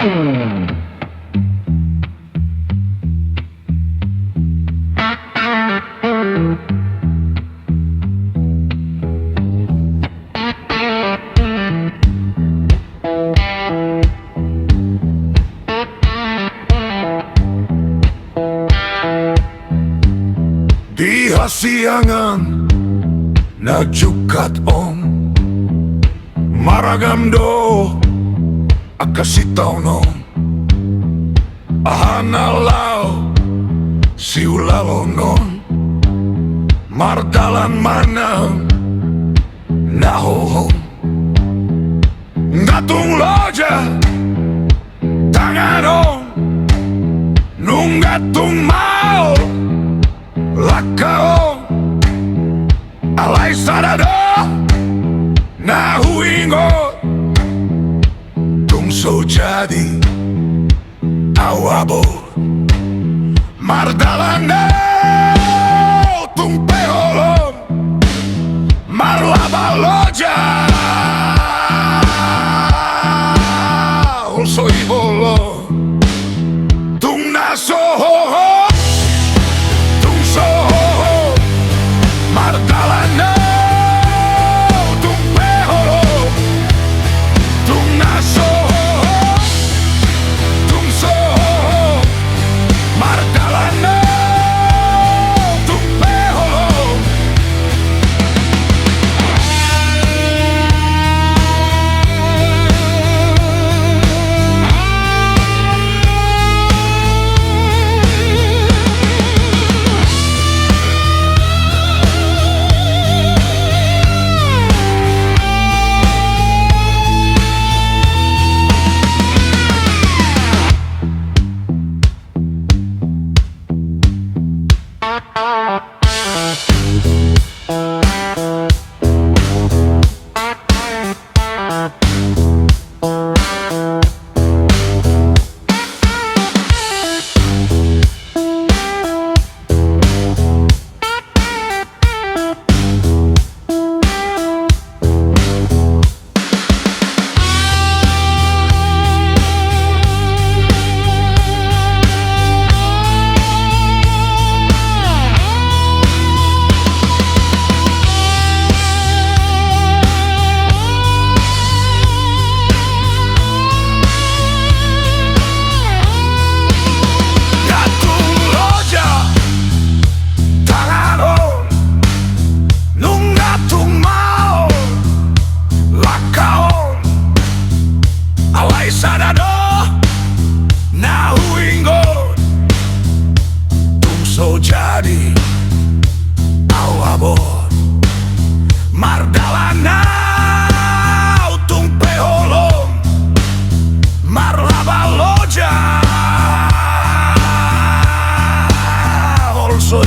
Di hasiangan na jungkat Marragam do akka sitaonon Alai siulahonon Mardalan manang hohom Tung loja tangan Nunga Tung maol langka Alai sada ingot Tung jadi abot Mardalan Tung holom Marlaba loja holso bolong Tung naso hohom Tung hohom Mardalan Tung holom Tung naso Tung hohom Mardalan Tung holom Sada ingot Tung jadi abot Mardalan Tung holom Marlaba loja holso